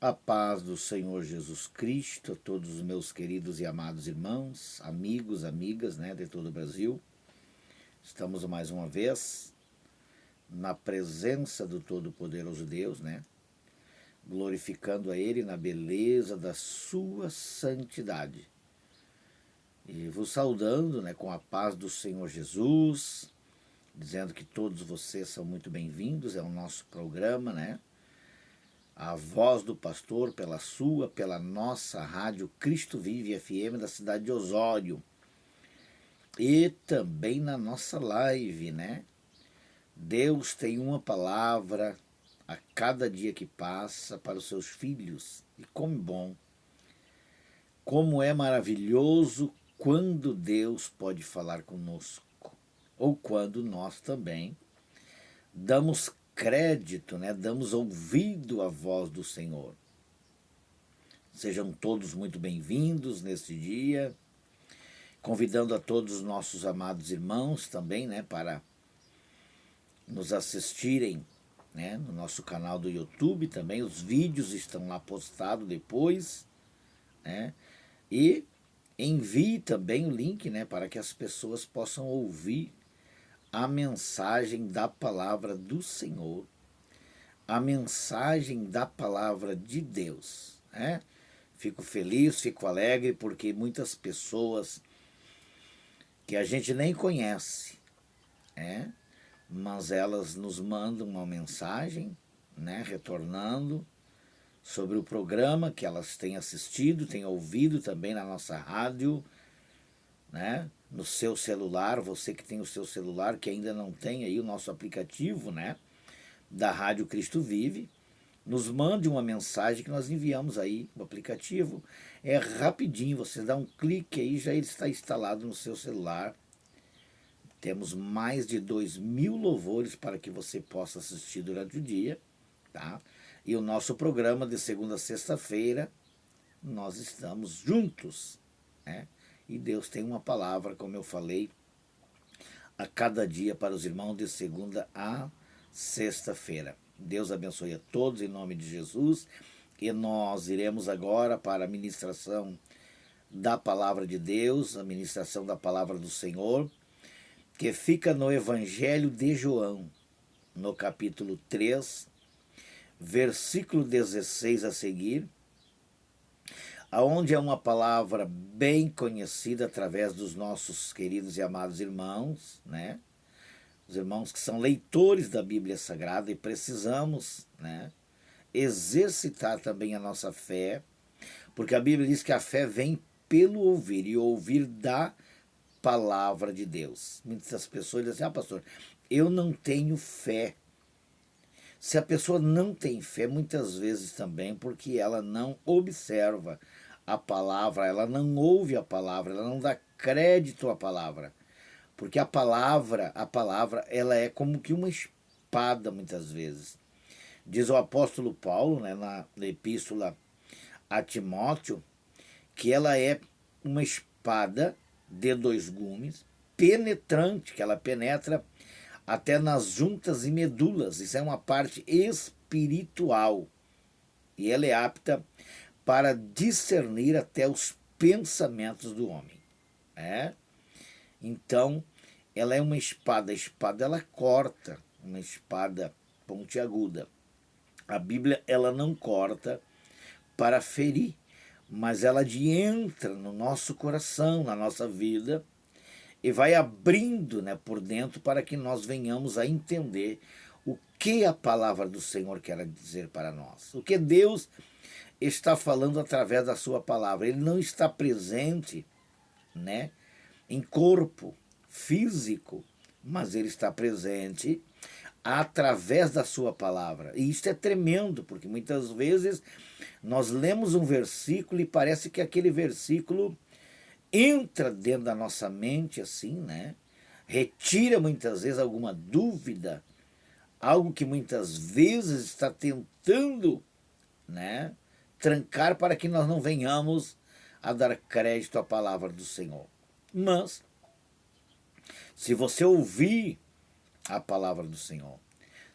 A paz do Senhor Jesus Cristo a todos os meus queridos e amados irmãos, amigos, amigas, de todo o Brasil. Estamos mais uma vez na presença do Todo-Poderoso Deus, glorificando a Ele na beleza da sua santidade. E vos saudando, com a paz do Senhor Jesus, dizendo que todos vocês são muito bem-vindos ao nosso programa, A Voz do Pastor, pela nossa rádio Cristo Vive FM da cidade de Osório. E também na nossa live, Deus tem uma palavra a cada dia que passa para os seus filhos. E como bom, como é maravilhoso quando Deus pode falar conosco. Ou quando nós também damos crédito, damos ouvido à voz do Senhor. Sejam todos muito bem-vindos neste dia, convidando a todos os nossos amados irmãos também, para nos assistirem, no nosso canal do YouTube também. Os vídeos estão lá postados depois, e envie também o link, para que as pessoas possam ouvir a mensagem da palavra do Senhor, a mensagem da palavra de Deus. Fico feliz, fico alegre, porque muitas pessoas que a gente nem conhece, mas elas nos mandam uma mensagem, retornando sobre o programa que elas têm assistido, têm ouvido também na nossa rádio, no seu celular. Você que tem o seu celular, que ainda não tem aí o nosso aplicativo, da Rádio Cristo Vive, nos mande uma mensagem que nós enviamos aí no aplicativo. É rapidinho, você dá um clique aí, já ele está instalado no seu celular. Temos mais de 2.000 louvores para que você possa assistir durante o dia, E o nosso programa de segunda a sexta-feira, nós estamos juntos, E Deus tem uma palavra, como eu falei, a cada dia para os irmãos de segunda a sexta-feira. Deus abençoe a todos em nome de Jesus. E nós iremos agora para a ministração da palavra de Deus, a ministração da palavra do Senhor, que fica no Evangelho de João, no capítulo 3, versículo 16 a seguir, aonde é uma palavra bem conhecida através dos nossos queridos e amados irmãos, Os irmãos que são leitores da Bíblia Sagrada, e precisamos, exercitar também a nossa fé, porque a Bíblia diz que a fé vem pelo ouvir, e ouvir da palavra de Deus. Muitas pessoas dizem assim: pastor, eu não tenho fé. Se a pessoa não tem fé, muitas vezes também porque ela não observa a palavra, ela não ouve a palavra, ela não dá crédito à palavra. Porque a palavra, ela é como que uma espada muitas vezes. Diz o apóstolo Paulo, na epístola a Timóteo, que ela é uma espada de dois gumes, penetrante, que ela penetra até nas juntas e medulas. Isso é uma parte espiritual. E ela é apta para discernir até os pensamentos do homem. Então, ela é uma espada. A espada, ela corta, uma espada pontiaguda. A Bíblia, ela não corta para ferir, mas ela entra no nosso coração, na nossa vida, e vai abrindo, por dentro, para que nós venhamos a entender o que a palavra do Senhor quer dizer para nós. O que Deus está falando através da sua palavra. Ele não está presente, em corpo físico, mas ele está presente através da sua palavra. E isso é tremendo, porque muitas vezes nós lemos um versículo e parece que aquele versículo entra dentro da nossa mente assim, retira muitas vezes alguma dúvida, algo que muitas vezes está tentando, trancar para que nós não venhamos a dar crédito à palavra do Senhor. Mas, se você ouvir a palavra do Senhor,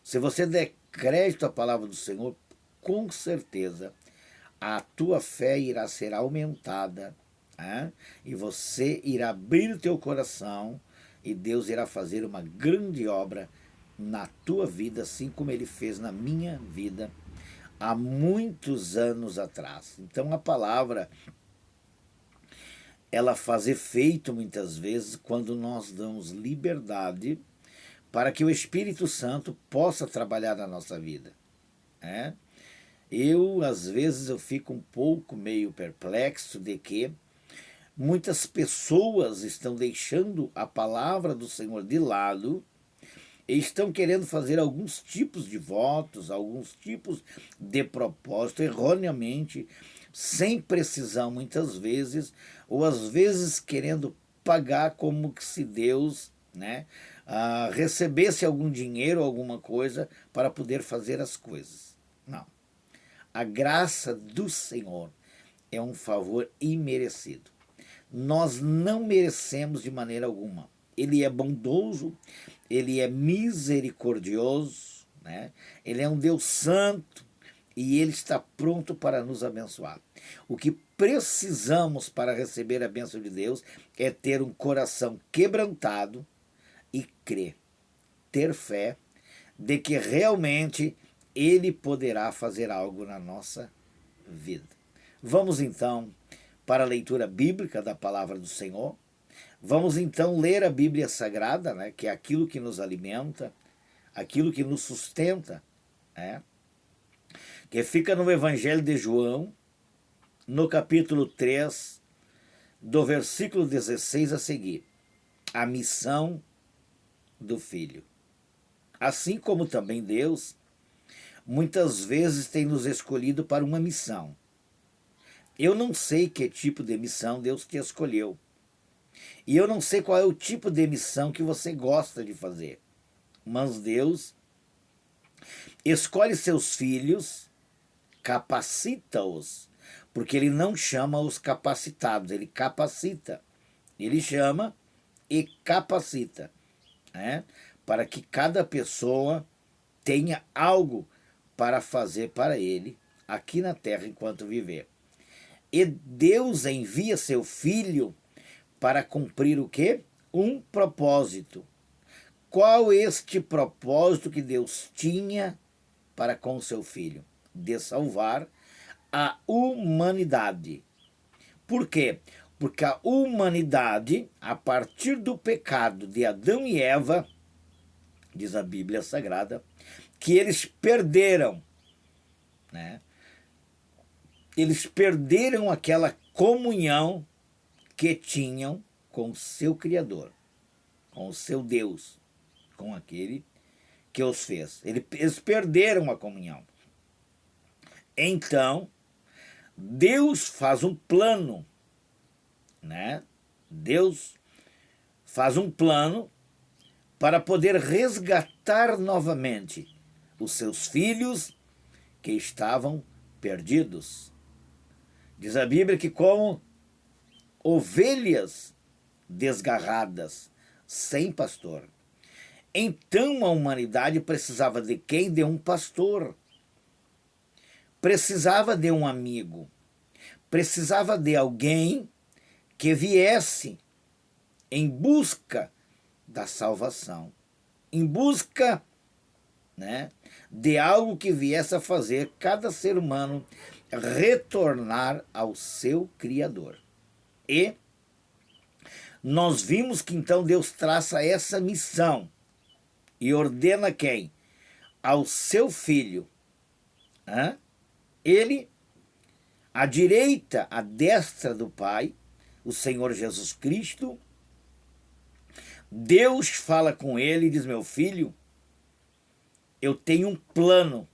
se você der crédito à palavra do Senhor, com certeza a tua fé irá ser aumentada, né? E você irá abrir o teu coração e Deus irá fazer uma grande obra na tua vida, assim como Ele fez na minha vida há muitos anos atrás. Então a palavra, ela faz efeito muitas vezes quando nós damos liberdade para que o Espírito Santo possa trabalhar na nossa vida, né? Às vezes, eu fico um pouco meio perplexo de que muitas pessoas estão deixando a palavra do Senhor de lado e estão querendo fazer alguns tipos de votos, alguns tipos de propósito, erroneamente, sem precisão muitas vezes, ou às vezes querendo pagar como se Deus, né, recebesse algum dinheiro, alguma coisa, para poder fazer as coisas. Não. A graça do Senhor é um favor imerecido. Nós não merecemos de maneira alguma. Ele é bondoso, Ele é misericordioso, né? Ele é um Deus santo e Ele está pronto para nos abençoar. O que precisamos para receber a bênção de Deus é ter um coração quebrantado e crer, ter fé de que realmente Ele poderá fazer algo na nossa vida. Vamos então para a leitura bíblica da palavra do Senhor. Vamos então ler a Bíblia Sagrada, né, que é aquilo que nos alimenta, aquilo que nos sustenta, né, que fica no Evangelho de João, no capítulo 3, do versículo 16 a seguir. A missão do Filho. Assim como também Deus muitas vezes tem nos escolhido para uma missão. Eu não sei que tipo de missão Deus te escolheu. E eu não sei qual é o tipo de missão que você gosta de fazer. Mas Deus escolhe seus filhos, capacita-os, porque Ele não chama os capacitados, Ele capacita. Ele chama e capacita, né? Para que cada pessoa tenha algo para fazer para ele aqui na terra enquanto viver. E Deus envia seu Filho para cumprir o quê? Um propósito. Qual este propósito que Deus tinha para com seu Filho? De salvar a humanidade. Por quê? Porque a humanidade, a partir do pecado de Adão e Eva, diz a Bíblia Sagrada, que eles perderam, né? Eles perderam aquela comunhão que tinham com o seu Criador, com o seu Deus, com aquele que os fez. Eles perderam a comunhão. Então, Deus faz um plano, né? Deus faz um plano para poder resgatar novamente os seus filhos que estavam perdidos. Diz a Bíblia que como ovelhas desgarradas, sem pastor. Então a humanidade precisava de quem? De um pastor. Precisava de um amigo. Precisava de alguém que viesse em busca da salvação, em busca, né, de algo que viesse a fazer cada ser humano retornar ao seu Criador. E nós vimos que então Deus traça essa missão e ordena quem? Ao seu Filho. Ele, à direita, à destra do Pai, o Senhor Jesus Cristo. Deus fala com ele e diz: meu filho, eu tenho um plano.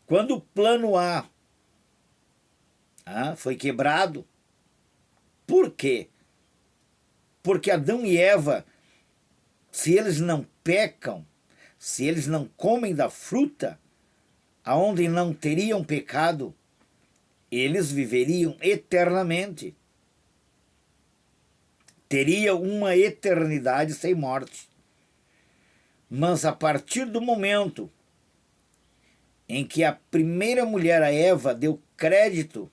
Quando o plano A foi quebrado, por quê? Porque Adão e Eva, se eles não pecam, se eles não comem da fruta, aonde não teriam pecado, eles viveriam eternamente. Teriam uma eternidade sem morte. Mas a partir do momento em que a primeira mulher, a Eva, deu crédito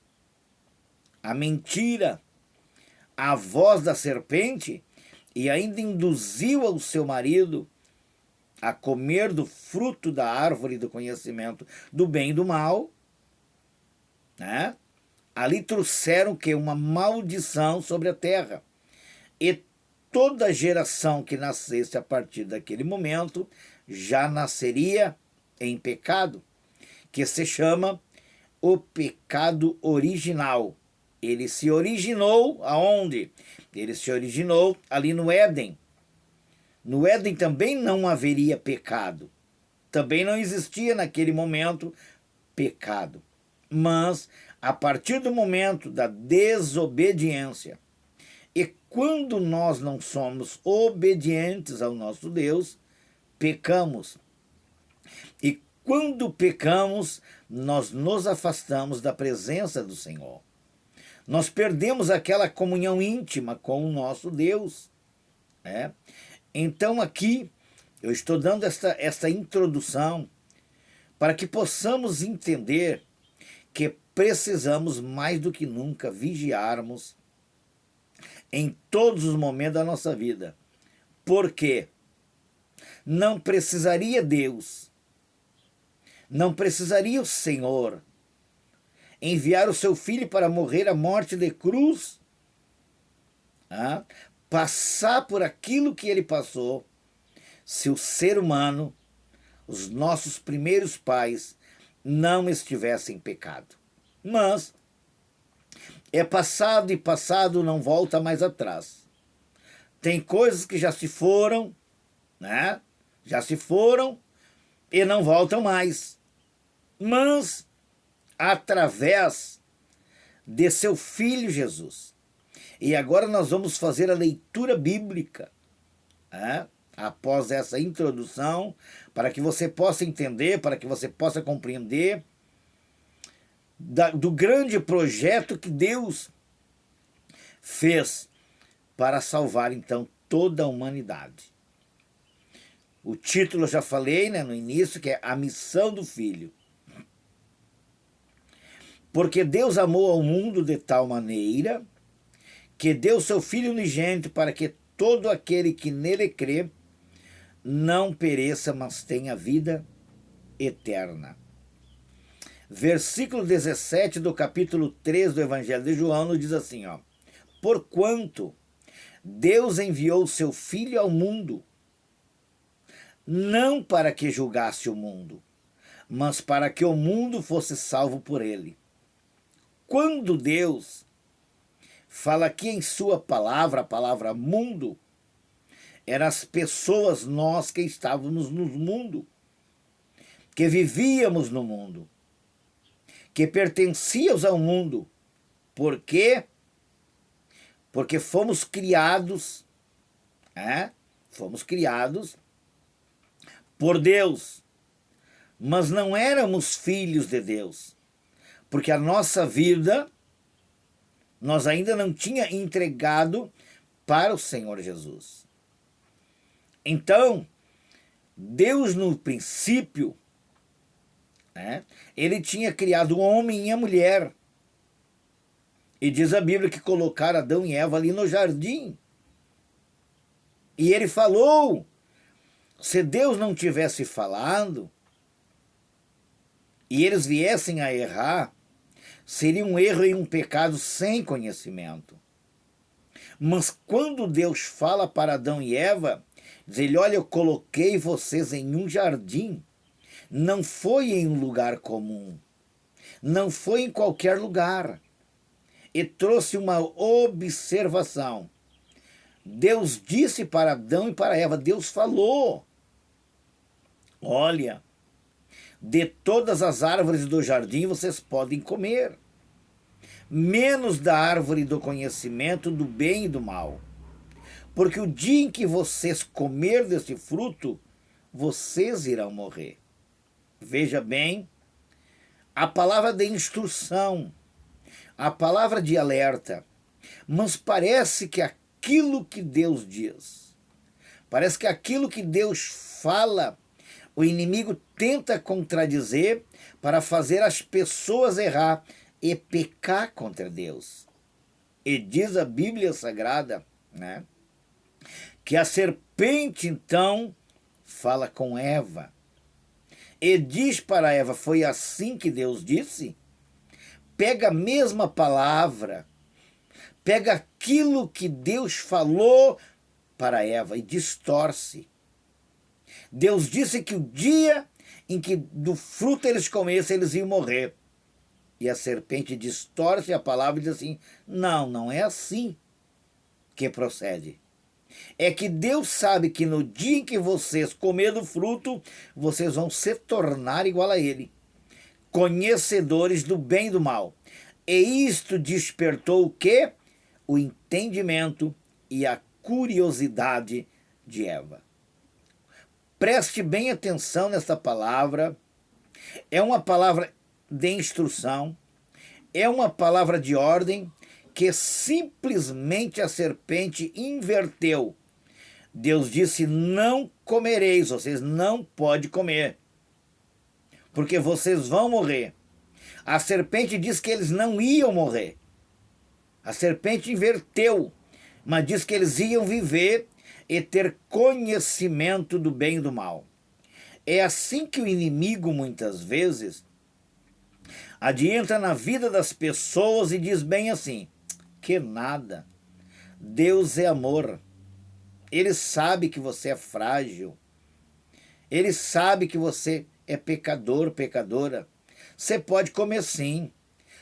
à mentira, à voz da serpente, e ainda induziu ao seu marido a comer do fruto da árvore do conhecimento do bem e do mal, né? Ali trouxeram que uma maldição sobre a terra. E toda geração que nascesse a partir daquele momento já nasceria em pecado, que se chama o pecado original. Ele se originou aonde? Ele se originou ali no Éden. No Éden também não haveria pecado. Também não existia naquele momento pecado. Mas, a partir do momento da desobediência, e quando nós não somos obedientes ao nosso Deus, pecamos. E quando pecamos, nós nos afastamos da presença do Senhor. Nós perdemos aquela comunhão íntima com o nosso Deus. Né? Então aqui eu estou dando esta introdução para que possamos entender que precisamos mais do que nunca vigiarmos em todos os momentos da nossa vida. Porque não precisaria Deus, não precisaria o Senhor enviar o seu filho para morrer a morte de cruz, passar por aquilo que ele passou, se o ser humano, os nossos primeiros pais, não estivessem em pecado. Mas é passado e passado não volta mais atrás. Tem coisas que já se foram, né? Já se foram e não voltam mais. Mas através de seu Filho Jesus. E agora nós vamos fazer a leitura bíblica, após essa introdução, para que você possa entender, para que você possa compreender do grande projeto que Deus fez para salvar, então, toda a humanidade. O título eu já falei, né, no início, que é a missão do Filho. Porque Deus amou ao mundo de tal maneira que deu seu Filho unigênito para que todo aquele que nele crê não pereça, mas tenha vida eterna. Versículo 17 do capítulo 3 do Evangelho de João nos diz assim, porquanto Deus enviou seu Filho ao mundo, não para que julgasse o mundo, mas para que o mundo fosse salvo por ele. Quando Deus fala aqui em sua palavra, a palavra mundo, eram as pessoas, nós que estávamos no mundo, que vivíamos no mundo, que pertencíamos ao mundo. Por quê? Porque fomos criados, fomos criados por Deus, mas não éramos filhos de Deus, porque a nossa vida nós ainda não tinha entregado para o Senhor Jesus. Então, Deus no princípio, ele tinha criado o homem e a mulher. E diz a Bíblia que colocaram Adão e Eva ali no jardim. E ele falou, se Deus não tivesse falado, e eles viessem a errar, seria um erro e um pecado sem conhecimento. Mas quando Deus fala para Adão e Eva, diz ele, olha, eu coloquei vocês em um jardim, não foi em um lugar comum, não foi em qualquer lugar. E trouxe uma observação. Deus disse para Adão e para Eva, Deus falou, olha, de todas as árvores do jardim vocês podem comer, menos da árvore do conhecimento do bem e do mal. Porque o dia em que vocês comer desse fruto, vocês irão morrer. Veja bem, a palavra de instrução, a palavra de alerta, mas parece que aquilo que Deus diz, parece que aquilo que Deus fala, o inimigo tenta contradizer para fazer as pessoas errar e pecar contra Deus. E diz a Bíblia Sagrada, né, que a serpente então fala com Eva e diz para Eva: foi assim que Deus disse? Pega a mesma palavra, pega aquilo que Deus falou para Eva e distorce. Deus disse que o dia em que do fruto eles comessem, eles iam morrer. E a serpente distorce a palavra e diz assim: não é assim que procede. É que Deus sabe que no dia em que vocês comerem do fruto, vocês vão se tornar igual a Ele, conhecedores do bem e do mal. E isto despertou o quê? O entendimento e a curiosidade de Eva. Preste bem atenção nessa palavra. É uma palavra de instrução, é uma palavra de ordem que simplesmente a serpente inverteu. Deus disse: não comereis, vocês não podem comer, porque vocês vão morrer. A serpente disse que eles não iam morrer. A serpente inverteu, mas disse que eles iam viver e ter conhecimento do bem e do mal. É assim que o inimigo, muitas vezes, adentra na vida das pessoas e diz bem assim: que nada, Deus é amor, Ele sabe que você é frágil, Ele sabe que você é pecador, pecadora. Você pode comer sim,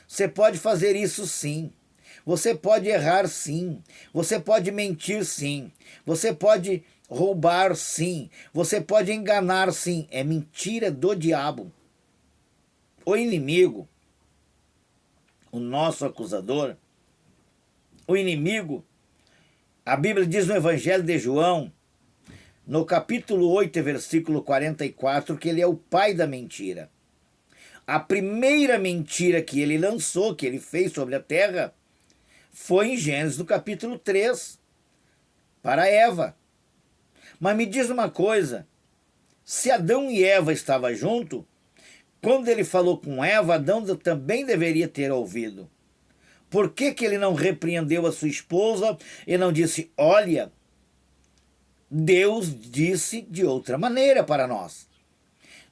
você pode fazer isso sim, você pode errar sim, você pode mentir sim, você pode roubar sim, você pode enganar sim. É mentira do diabo. O inimigo, o nosso acusador, o inimigo, a Bíblia diz no Evangelho de João, no capítulo 8, versículo 44, que ele é o pai da mentira. A primeira mentira que ele lançou, que ele fez sobre a terra, foi em Gênesis, no capítulo 3, para Eva. Mas me diz uma coisa, se Adão e Eva estavam juntos, quando ele falou com Eva, Adão também deveria ter ouvido. Por que ele não repreendeu a sua esposa e não disse: olha, Deus disse de outra maneira para nós.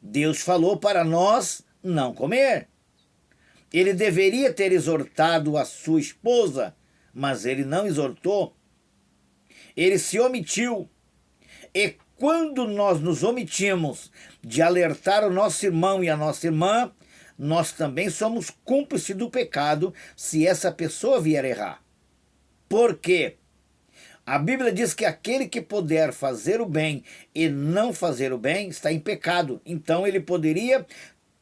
Deus falou para nós não comer. Ele deveria ter exortado a sua esposa, mas ele não exortou. Ele se omitiu. E quando nós nos omitimos de alertar o nosso irmão e a nossa irmã, nós também somos cúmplices do pecado se essa pessoa vier errar. Por quê? A Bíblia diz que aquele que puder fazer o bem e não fazer o bem está em pecado. Então ele poderia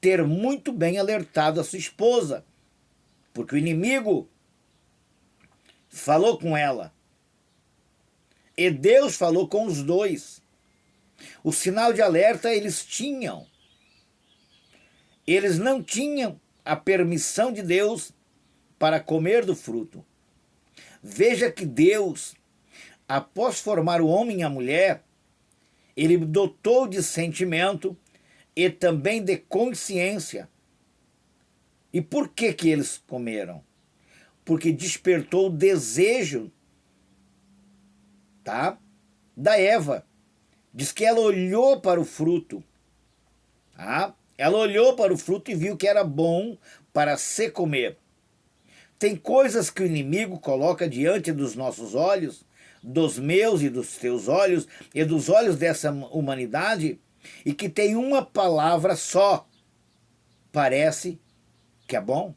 ter muito bem alertado a sua esposa, porque o inimigo falou com ela. E Deus falou com os dois. O sinal de alerta eles tinham. Eles não tinham a permissão de Deus para comer do fruto. Veja que Deus, após formar o homem e a mulher, ele dotou de sentimento e também de consciência. E por que eles comeram? Porque despertou o desejo, tá, da Eva. Diz que ela olhou para o fruto. Tá? Ela olhou para o fruto e viu que era bom para se comer. Tem coisas que o inimigo coloca diante dos nossos olhos, dos meus e dos teus olhos, e dos olhos dessa humanidade, e que tem uma palavra só. Parece que é bom.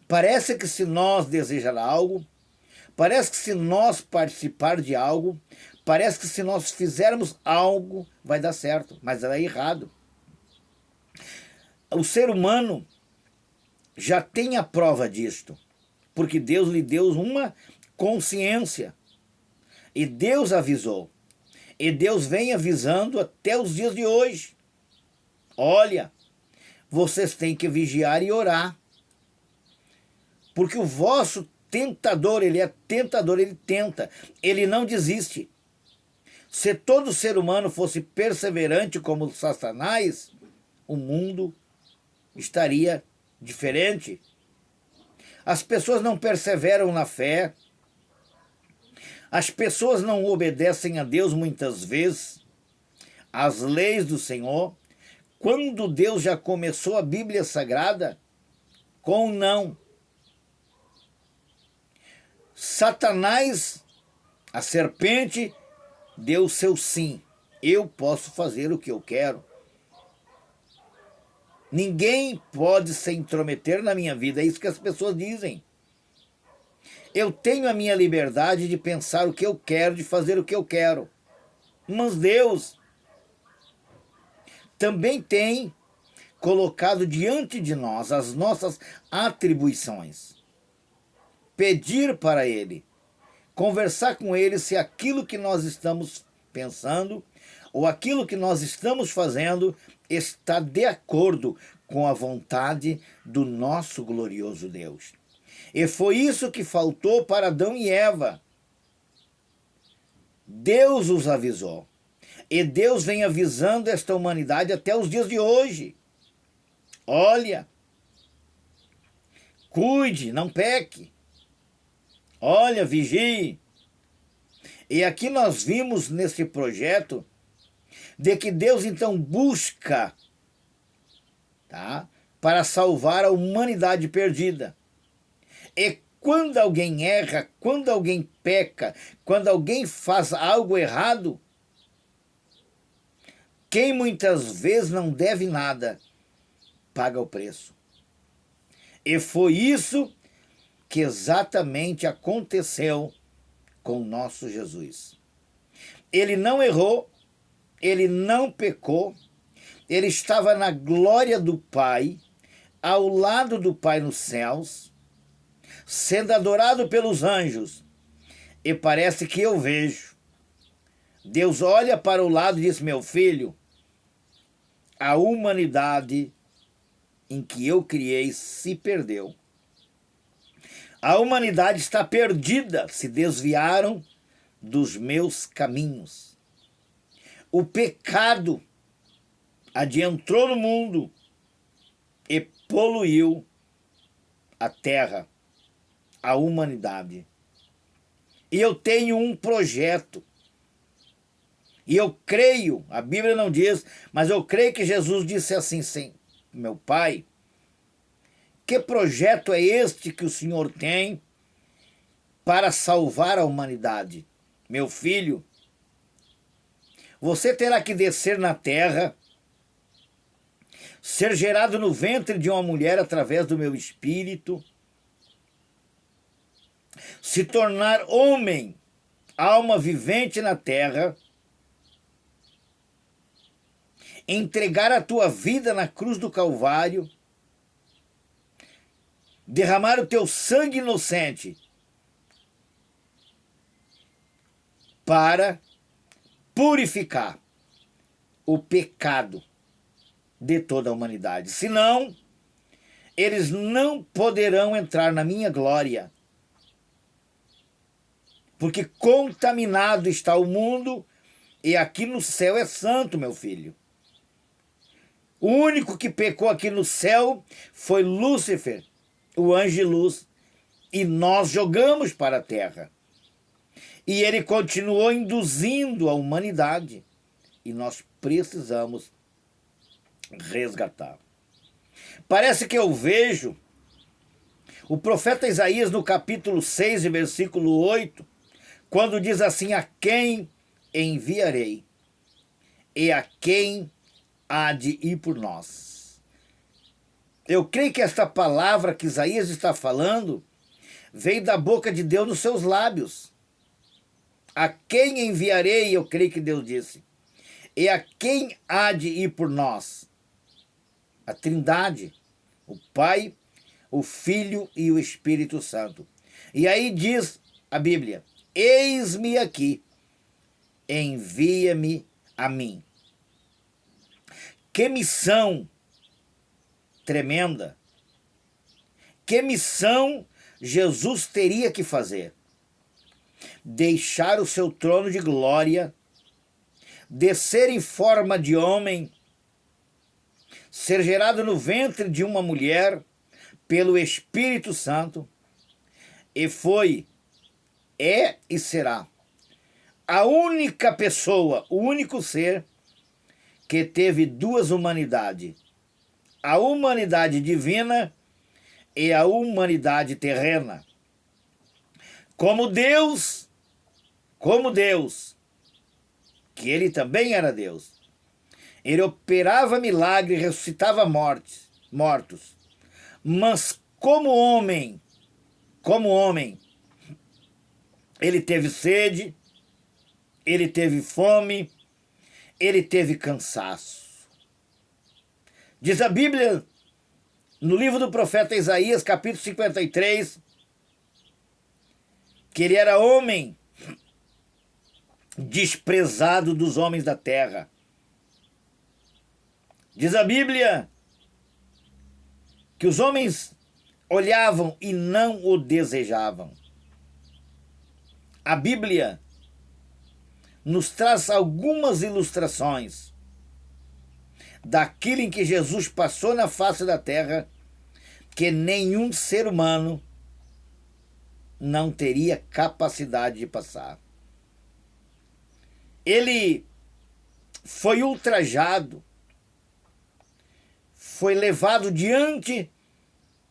Parece que se nós desejar algo, parece que se nós participar de algo, parece que se nós fizermos algo, vai dar certo, mas é errado. O ser humano já tem a prova disto, porque Deus lhe deu uma consciência. E Deus avisou. E Deus vem avisando até os dias de hoje. Olha, vocês têm que vigiar e orar. Porque o vosso tentador, ele é tentador, ele tenta. Ele não desiste. Se todo ser humano fosse perseverante como Satanás, o mundo estaria diferente. As pessoas não perseveram na fé. As pessoas não obedecem a Deus muitas vezes, às leis do Senhor, quando Deus já começou a Bíblia Sagrada com não. Satanás, a serpente, deu o seu sim. Eu posso fazer o que eu quero. Ninguém pode se intrometer na minha vida, é isso que as pessoas dizem. Eu tenho a minha liberdade de pensar o que eu quero, de fazer o que eu quero. Mas Deus também tem colocado diante de nós as nossas atribuições. Pedir para Ele, conversar com Ele se aquilo que nós estamos pensando ou aquilo que nós estamos fazendo está de acordo com a vontade do nosso glorioso Deus. E foi isso que faltou para Adão e Eva. Deus os avisou. E Deus vem avisando esta humanidade até os dias de hoje. Olha, cuide, não peque. Olha, vigie. E aqui nós vimos nesse projeto de que Deus então busca, tá, para salvar a humanidade perdida. E quando alguém erra, quando alguém peca, quando alguém faz algo errado, quem muitas vezes não deve nada, paga o preço. E foi isso que exatamente aconteceu com o nosso Jesus. Ele não errou, ele não pecou, ele estava na glória do Pai, ao lado do Pai nos céus, sendo adorado pelos anjos. E parece que eu vejo. Deus olha para o lado e diz: meu filho, a humanidade em que eu criei se perdeu. A humanidade está perdida, se desviaram dos meus caminhos. O pecado adentrou no mundo e poluiu a terra, a humanidade. E eu tenho um projeto. E eu creio, a Bíblia não diz, mas eu creio que Jesus disse assim: sim, meu Pai, que projeto é este que o Senhor tem para salvar a humanidade? Meu filho, você terá que descer na terra, ser gerado no ventre de uma mulher através do meu espírito, se tornar homem, alma vivente na terra, entregar a tua vida na cruz do Calvário, derramar o teu sangue inocente para purificar o pecado de toda a humanidade. Senão, eles não poderão entrar na minha glória, porque contaminado está o mundo e aqui no céu é santo, meu filho. O único que pecou aqui no céu foi Lúcifer, o anjo de luz, e nós jogamos para a terra. E ele continuou induzindo a humanidade, e nós precisamos resgatar. Parece que eu vejo o profeta Isaías no capítulo 6, versículo 8, quando diz assim: a quem enviarei e a quem há de ir por nós. Eu creio que esta palavra que Isaías está falando veio da boca de Deus nos seus lábios. A quem enviarei, eu creio que Deus disse. E a quem há de ir por nós? A Trindade, o Pai, o Filho e o Espírito Santo. E aí diz a Bíblia: eis-me aqui, envia-me a mim. Que missão tremenda! Que missão Jesus teria que fazer? Deixar o seu trono de glória, descer em forma de homem, ser gerado no ventre de uma mulher pelo Espírito Santo, e foi, é e será a única pessoa, o único ser que teve duas humanidades, a humanidade divina e a humanidade terrena. Como Deus, que ele também era Deus, ele operava milagres, ressuscitava mortos, mas como homem, ele teve sede, ele teve fome, ele teve cansaço. Diz a Bíblia, no livro do profeta Isaías, capítulo 53, que ele era homem desprezado dos homens da terra. Diz a Bíblia que os homens olhavam e não o desejavam. A Bíblia nos traz algumas ilustrações daquilo em que Jesus passou na face da terra, que nenhum ser humano não teria capacidade de passar. Ele foi ultrajado, foi levado diante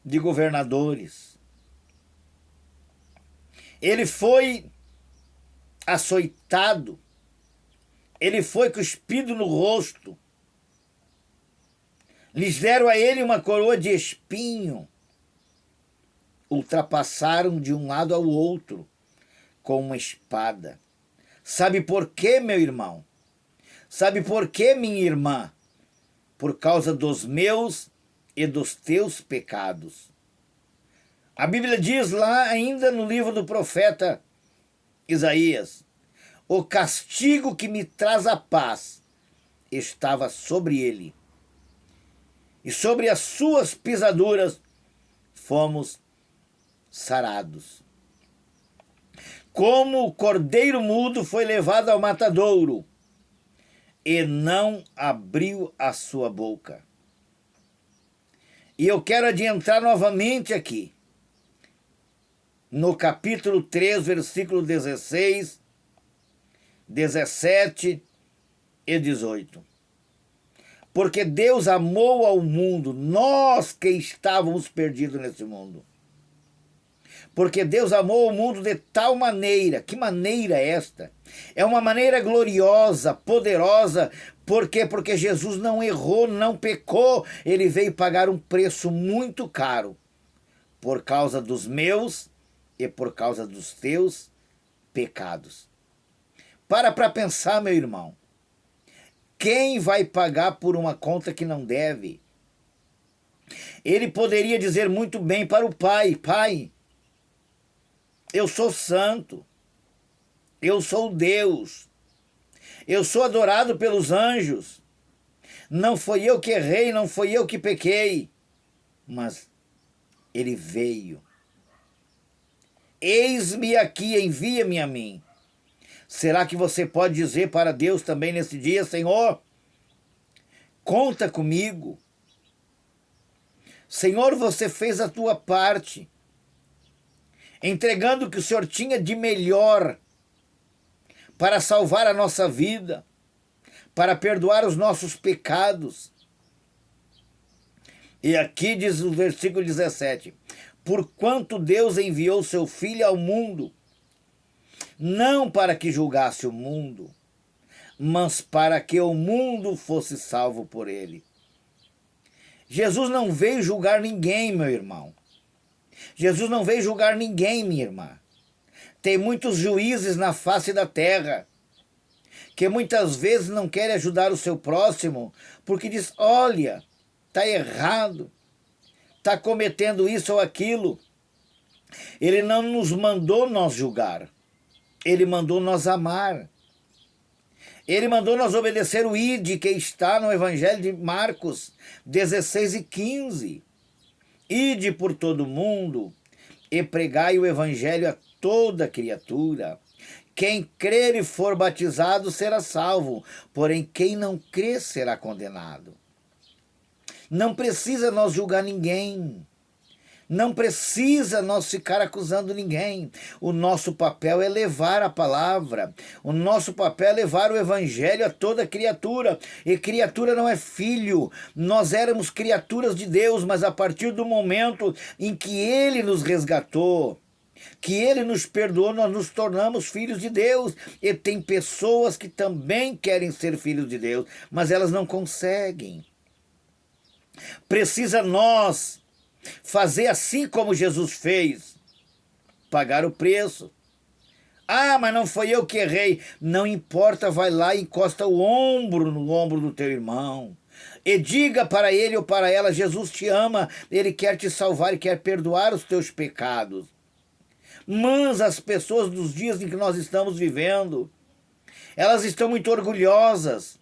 de governadores. Ele foi açoitado, ele foi cuspido no rosto, lhes deram a ele uma coroa de espinho, ultrapassaram de um lado ao outro com uma espada. Sabe por quê, meu irmão? Sabe por quê, minha irmã? Por causa dos meus e dos teus pecados. A Bíblia diz lá ainda no livro do profeta Isaías: o castigo que me traz a paz estava sobre ele, e sobre as suas pisaduras fomos sarados. Como o cordeiro mudo foi levado ao matadouro, e não abriu a sua boca. E eu quero adiantar novamente aqui, no capítulo 3, versículo 16, 17 e 18. Porque Deus amou ao mundo, nós que estávamos perdidos nesse mundo. Porque Deus amou o mundo de tal maneira. Que maneira é esta? É uma maneira gloriosa, poderosa. Por quê? Porque Jesus não errou, não pecou. Ele veio pagar um preço muito caro por causa dos meus e por causa dos teus pecados. Para pensar, meu irmão. Quem vai pagar por uma conta que não deve? Ele poderia dizer muito bem para o Pai: Pai, eu sou santo, eu sou Deus, eu sou adorado pelos anjos, não foi eu que errei, não foi eu que pequei, mas ele veio. Eis-me aqui, envia-me a mim. Será que você pode dizer para Deus também nesse dia: Senhor, conta comigo. Senhor, você fez a tua parte, entregando o que o Senhor tinha de melhor para salvar a nossa vida, para perdoar os nossos pecados. E aqui diz o versículo 17: porquanto Deus enviou seu Filho ao mundo, não para que julgasse o mundo, mas para que o mundo fosse salvo por ele. Jesus não veio julgar ninguém, meu irmão. Jesus não veio julgar ninguém, minha irmã. Tem muitos juízes na face da terra que muitas vezes não querem ajudar o seu próximo porque diz: olha, está errado, está cometendo isso ou aquilo. Ele não nos mandou nós julgar. Ele mandou nós amar. Ele mandou nós obedecer o ide que está no Evangelho de Marcos 16 e 15. Ide por todo mundo e pregai o Evangelho a toda criatura. Quem crer e for batizado será salvo, porém quem não crer será condenado. Não precisa nós julgar ninguém. Não precisa nós ficar acusando ninguém. O nosso papel é levar a palavra. O nosso papel é levar o evangelho a toda criatura. E criatura não é filho. Nós éramos criaturas de Deus, mas a partir do momento em que Ele nos resgatou, que Ele nos perdoou, nós nos tornamos filhos de Deus. E tem pessoas que também querem ser filhos de Deus, mas elas não conseguem. Precisa nós fazer assim como Jesus fez, pagar o preço. Ah, mas não foi eu que errei. Não importa, vai lá e encosta o ombro no ombro do teu irmão. E diga para ele ou para ela, Jesus te ama, Ele quer te salvar e quer perdoar os teus pecados. Mas as pessoas dos dias em que nós estamos vivendo, elas estão muito orgulhosas.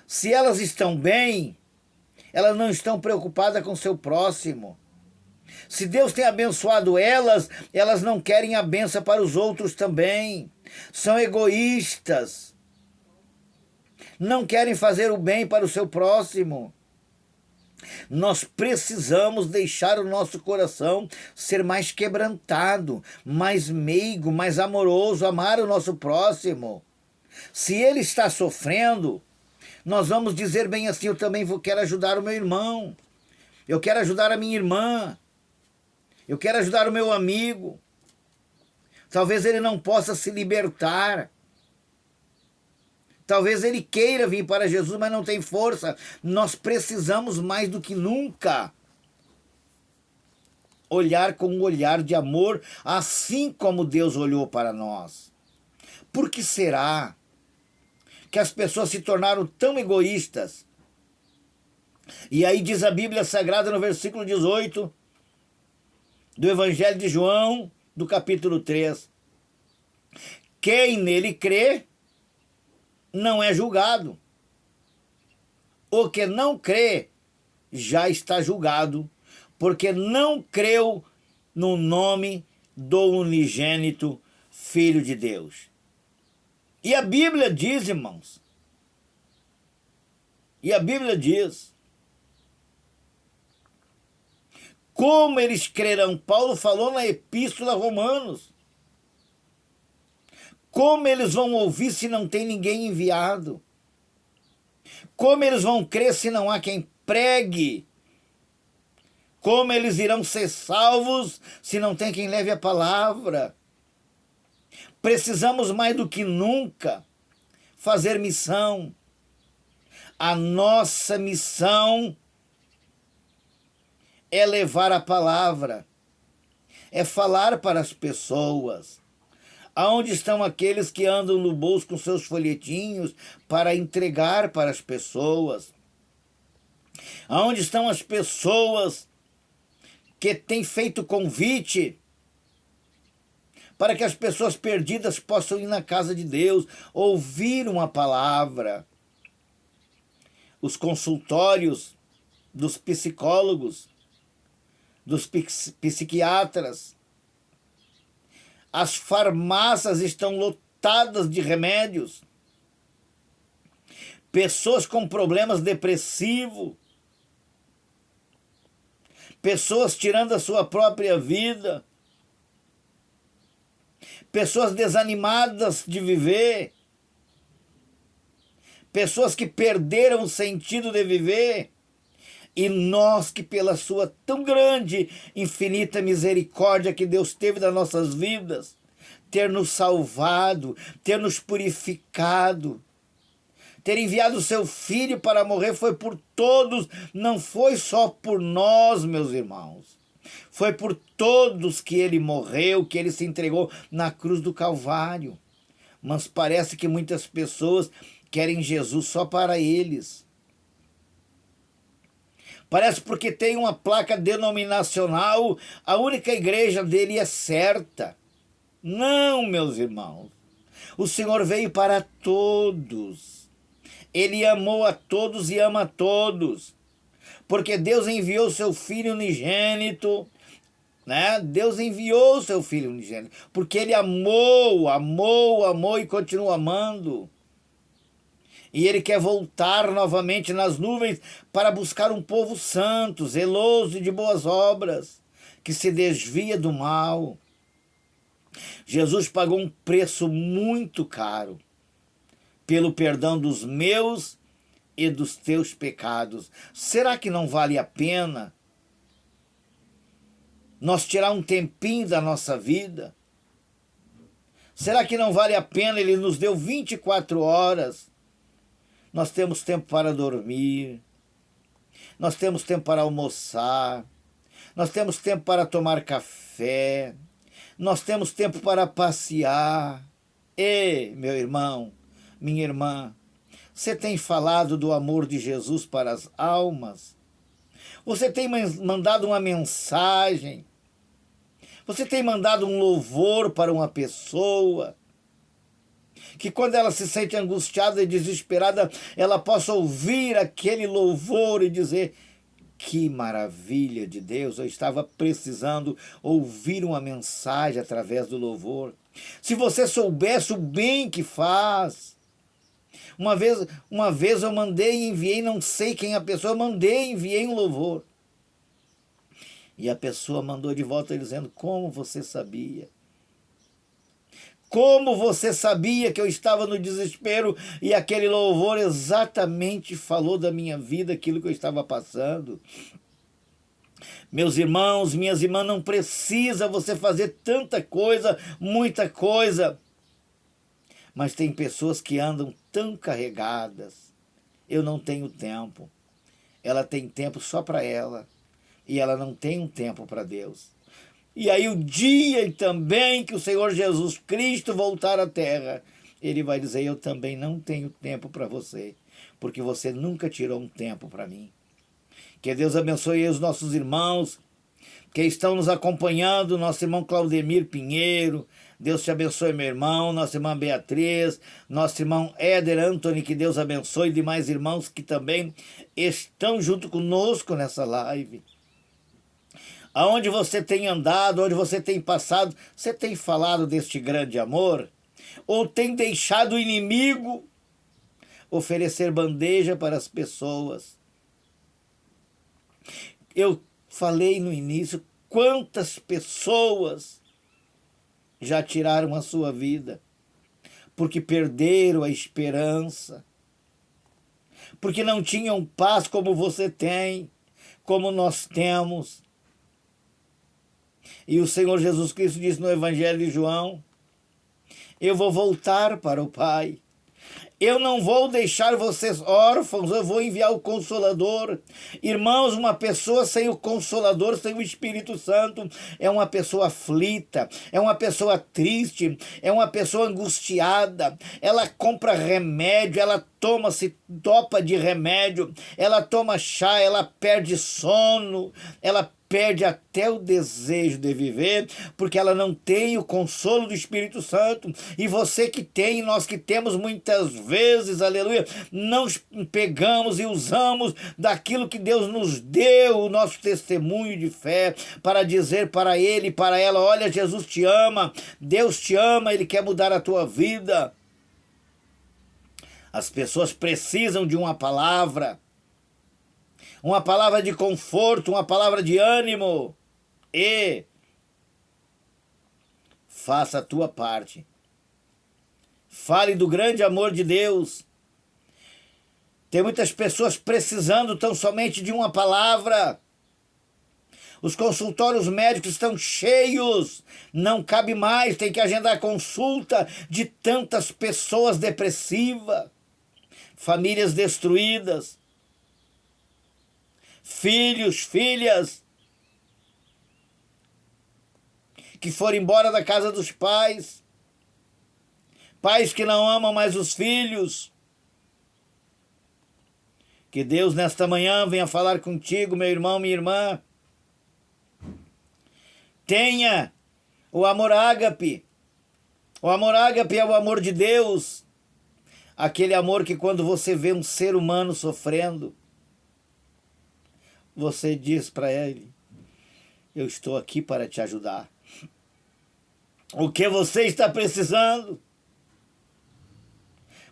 Se elas estão bem, elas não estão preocupadas com o seu próximo. Se Deus tem abençoado elas, elas não querem a bênção para os outros também. São egoístas. Não querem fazer o bem para o seu próximo. Nós precisamos deixar o nosso coração ser mais quebrantado, mais meigo, mais amoroso, amar o nosso próximo. Se ele está sofrendo, nós vamos dizer bem assim, eu também quero ajudar o meu irmão. Eu quero ajudar a minha irmã. Eu quero ajudar o meu amigo. Talvez ele não possa se libertar. Talvez ele queira vir para Jesus, mas não tem força. Nós precisamos mais do que nunca olhar com um olhar de amor, assim como Deus olhou para nós. Por que será que as pessoas se tornaram tão egoístas? E aí diz a Bíblia Sagrada no versículo 18, do Evangelho de João, do capítulo 3. Quem nele crê não é julgado. O que não crê já está julgado, porque não creu no nome do unigênito Filho de Deus. E a Bíblia diz, irmãos, como eles crerão? Paulo falou na Epístola a Romanos. Como eles vão ouvir se não tem ninguém enviado? Como eles vão crer se não há quem pregue? Como eles irão ser salvos se não tem quem leve a palavra? Precisamos mais do que nunca fazer missão. A nossa missão é levar a palavra, é falar para as pessoas. Aonde estão aqueles que andam no bolso com seus folhetinhos para entregar para as pessoas? Aonde estão as pessoas que têm feito convite para que as pessoas perdidas possam ir na casa de Deus, ouvir uma palavra? Os consultórios dos psicólogos, dos psiquiatras, as farmácias estão lotadas de remédios. Pessoas com problemas depressivos, pessoas tirando a sua própria vida, pessoas desanimadas de viver, pessoas que perderam o sentido de viver. E nós que pela sua tão grande, infinita misericórdia que Deus teve das nossas vidas, ter nos salvado, ter nos purificado, ter enviado o seu Filho para morrer, foi por todos, não foi só por nós, meus irmãos. Foi por todos que ele morreu, que ele se entregou na cruz do Calvário. Mas parece que muitas pessoas querem Jesus só para eles. Parece porque tem uma placa denominacional, a única igreja dele é certa. Não, meus irmãos. O Senhor veio para todos. Ele amou a todos e ama a todos. Porque Deus enviou o seu Filho unigênito, né? Deus enviou o seu Filho unigênito. Porque ele amou e continua amando. E ele quer voltar novamente nas nuvens para buscar um povo santo, zeloso e de boas obras, que se desvia do mal. Jesus pagou um preço muito caro pelo perdão dos meus e dos teus pecados. Será que não vale a pena nós tirar um tempinho da nossa vida? Será que não vale a pena? Ele nos deu 24 horas. Nós temos tempo para dormir, nós temos tempo para almoçar, nós temos tempo para tomar café, nós temos tempo para passear. E, meu irmão, minha irmã, você tem falado do amor de Jesus para as almas? Você tem mandado uma mensagem? Você tem mandado um louvor para uma pessoa? Que quando ela se sente angustiada e desesperada, ela possa ouvir aquele louvor e dizer: que maravilha de Deus, eu estava precisando ouvir uma mensagem através do louvor. Se você soubesse o bem que faz. Uma vez eu mandei e enviei, não sei quem a pessoa, mandei e enviei um louvor. E a pessoa mandou de volta dizendo: como você sabia? Como você sabia que eu estava no desespero e aquele louvor exatamente falou da minha vida, aquilo que eu estava passando? Meus irmãos, minhas irmãs, não precisa você fazer tanta coisa, muita coisa. Mas tem pessoas que andam tão carregadas. Eu não tenho tempo. Ela tem tempo só para ela. E ela não tem um tempo para Deus. E aí o dia também que o Senhor Jesus Cristo voltar à terra, ele vai dizer: eu também não tenho tempo para você, porque você nunca tirou um tempo para mim. Que Deus abençoe os nossos irmãos que estão nos acompanhando, nosso irmão Claudemir Pinheiro, Deus te abençoe, meu irmão, nossa irmã Beatriz, nosso irmão Éder Anthony, que Deus abençoe, e demais irmãos que também estão junto conosco nessa live. Aonde você tem andado, onde você tem passado, você tem falado deste grande amor? Ou tem deixado o inimigo oferecer bandeja para as pessoas? Eu falei no início, quantas pessoas já tiraram a sua vida porque perderam a esperança, porque não tinham paz como você tem, como nós temos. E o Senhor Jesus Cristo disse no Evangelho de João: eu vou voltar para o Pai. Eu não vou deixar vocês órfãos, eu vou enviar o Consolador. Irmãos, uma pessoa sem o Consolador, sem o Espírito Santo, é uma pessoa aflita, é uma pessoa triste, é uma pessoa angustiada. Ela compra remédio, ela toma-se dopa de remédio, ela toma chá, ela perde sono, ela perde até o desejo de viver, porque ela não tem o consolo do Espírito Santo. E você que tem, nós que temos, muitas vezes, aleluia, não pegamos e usamos daquilo que Deus nos deu, o nosso testemunho de fé, para dizer para ele e para ela: olha, Jesus te ama, Deus te ama, Ele quer mudar a tua vida. As pessoas precisam de uma palavra de conforto, uma palavra de ânimo. E faça a tua parte. Fale do grande amor de Deus. Tem muitas pessoas precisando tão somente de uma palavra. Os consultórios médicos estão cheios. Não cabe mais, tem que agendar consulta de tantas pessoas depressivas, famílias destruídas, filhos, filhas que foram embora da casa dos pais, pais que não amam mais os filhos. Que Deus nesta manhã venha falar contigo, meu irmão, minha irmã. Tenha o amor ágape. O amor ágape é o amor de Deus. Aquele amor que quando você vê um ser humano sofrendo, você diz para ele: eu estou aqui para te ajudar. O que você está precisando?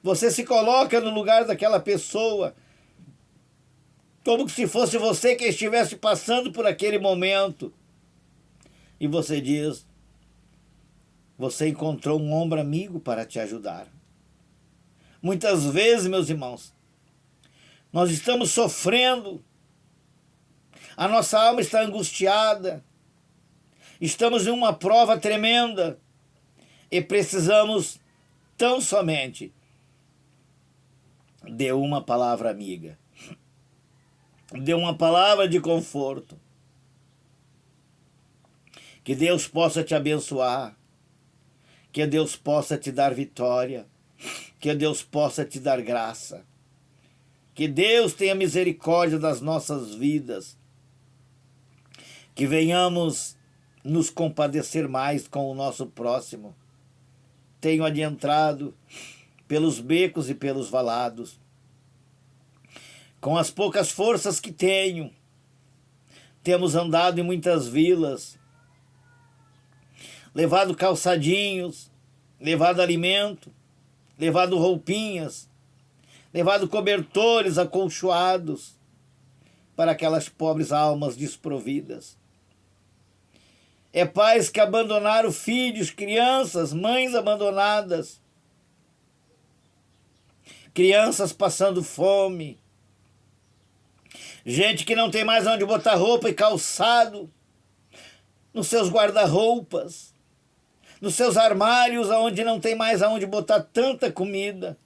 Você se coloca no lugar daquela pessoa, como se fosse você que estivesse passando por aquele momento. E você diz, você encontrou um ombro amigo para te ajudar. Muitas vezes, meus irmãos, nós estamos sofrendo, a nossa alma está angustiada, estamos em uma prova tremenda e precisamos tão somente de uma palavra amiga, de uma palavra de conforto. Que Deus possa te abençoar, que Deus possa te dar vitória, que Deus possa te dar graça, que Deus tenha misericórdia das nossas vidas, que venhamos nos compadecer mais com o nosso próximo. Tenho adentrado pelos becos e pelos valados, com as poucas forças que tenho, temos andado em muitas vilas, levado calçadinhos, levado alimento, levado roupinhas, levado cobertores acolchoados para aquelas pobres almas desprovidas. É pais que abandonaram filhos, crianças, mães abandonadas, crianças passando fome, gente que não tem mais onde botar roupa e calçado, nos seus guarda-roupas, nos seus armários, onde não tem mais aonde botar tanta comida,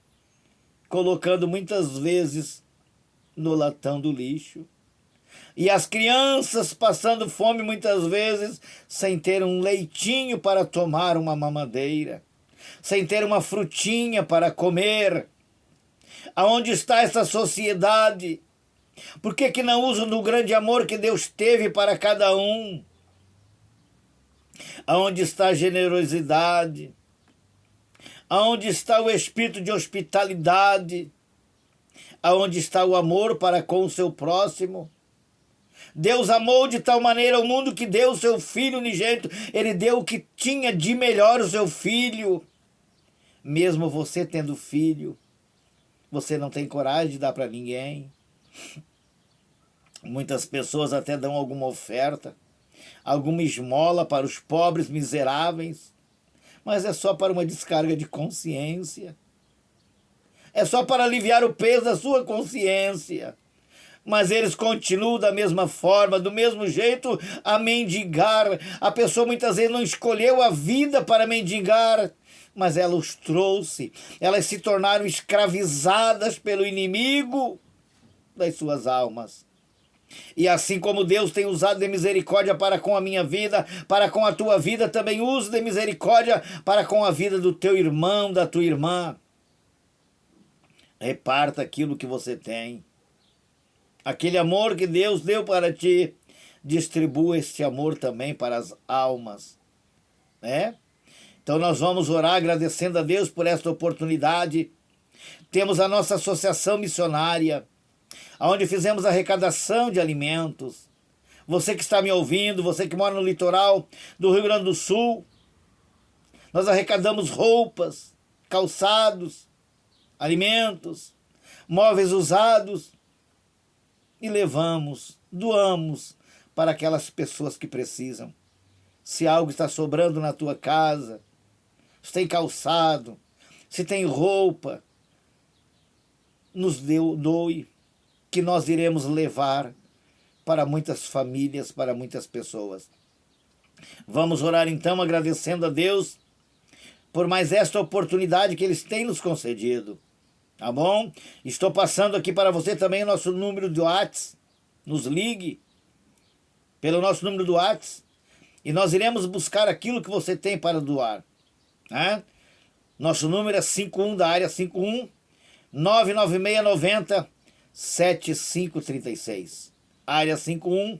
colocando muitas vezes no latão do lixo. E as crianças passando fome muitas vezes sem ter um leitinho para tomar uma mamadeira, sem ter uma frutinha para comer. Aonde está essa sociedade? Por que não usam do grande amor que Deus teve para cada um? Aonde está a generosidade? Aonde está o espírito de hospitalidade? Aonde está o amor para com o seu próximo? Deus amou de tal maneira o mundo que deu o seu Filho unigênito. Ele deu o que tinha de melhor, o seu Filho. Mesmo você tendo filho, você não tem coragem de dar para ninguém. Muitas pessoas até dão alguma oferta, alguma esmola para os pobres miseráveis, mas é só para uma descarga de consciência. É só para aliviar o peso da sua consciência. Mas eles continuam da mesma forma, do mesmo jeito, a mendigar. A pessoa muitas vezes não escolheu a vida para mendigar, mas ela os trouxe. Elas se tornaram escravizadas pelo inimigo das suas almas. E assim como Deus tem usado de misericórdia para com a minha vida, para com a tua vida, também use de misericórdia para com a vida do teu irmão, da tua irmã. Reparta aquilo que você tem. Aquele amor que Deus deu para ti, distribua esse amor também para as almas, né? Então nós vamos orar agradecendo a Deus por esta oportunidade. Temos a nossa associação missionária, onde fizemos arrecadação de alimentos. Você que está me ouvindo, você que mora no litoral do Rio Grande do Sul, nós arrecadamos roupas, calçados, alimentos, móveis usados e levamos, doamos para aquelas pessoas que precisam. Se algo está sobrando na tua casa, se tem calçado, se tem roupa, nos doe, que nós iremos levar para muitas famílias, para muitas pessoas. Vamos orar então agradecendo a Deus por mais esta oportunidade que Ele tem nos concedido. Tá bom? Estou passando aqui para você também o nosso número do WhatsApp. Nos ligue pelo nosso número do WhatsApp e nós iremos buscar aquilo que você tem para doar. Né? Nosso número é 51 da área 51 99690 7536. Área 51,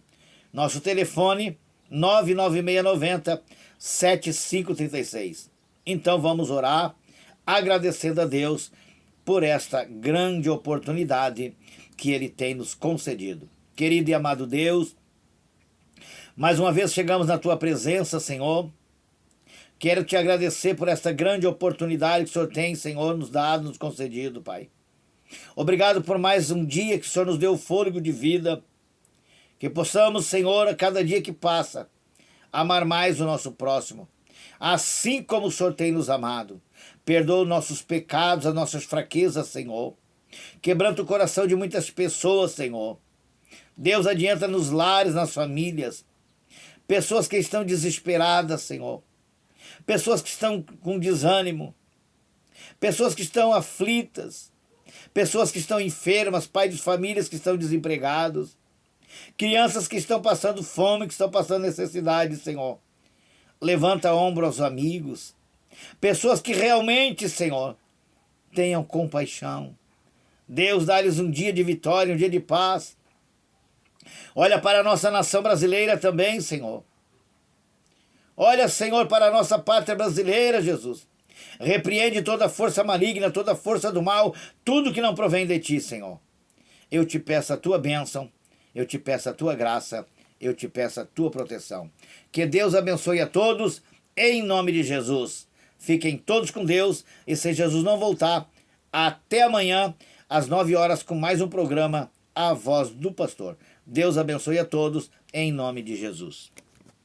nosso telefone 99690 7536. Então vamos orar agradecendo a Deus por esta grande oportunidade que Ele tem nos concedido. Querido e amado Deus, mais uma vez chegamos na Tua presença, Senhor, Quero te agradecer por esta grande oportunidade que o Senhor tem, Senhor, nos dado, nos concedido, Pai. Obrigado por mais um dia que o Senhor nos deu fôlego de vida. Que possamos, Senhor, a cada dia que passa, amar mais o nosso próximo, assim como o Senhor tem nos amado. Perdoa os nossos pecados, as nossas fraquezas, Senhor. Quebranta o coração de muitas pessoas, Senhor. Deus, adianta nos lares, nas famílias. Pessoas que estão desesperadas, Senhor. Pessoas que estão com desânimo. Pessoas que estão aflitas. Pessoas que estão enfermas, pais de famílias que estão desempregados. Crianças que estão passando fome, que estão passando necessidade, Senhor. Levanta ombro aos amigos. Pessoas que realmente, Senhor, tenham compaixão. Deus, dá-lhes um dia de vitória, um dia de paz. Olha para a nossa nação brasileira também, Senhor. Olha, Senhor, para a nossa pátria brasileira, Jesus. Repreende toda força maligna, toda força do mal, tudo que não provém de Ti, Senhor. Eu te peço a Tua bênção, eu te peço a Tua graça, eu te peço a Tua proteção. Que Deus abençoe a todos, em nome de Jesus. Fiquem todos com Deus, e se Jesus não voltar, até amanhã, às 9 horas, com mais um programa, A Voz do Pastor. Deus abençoe a todos, em nome de Jesus.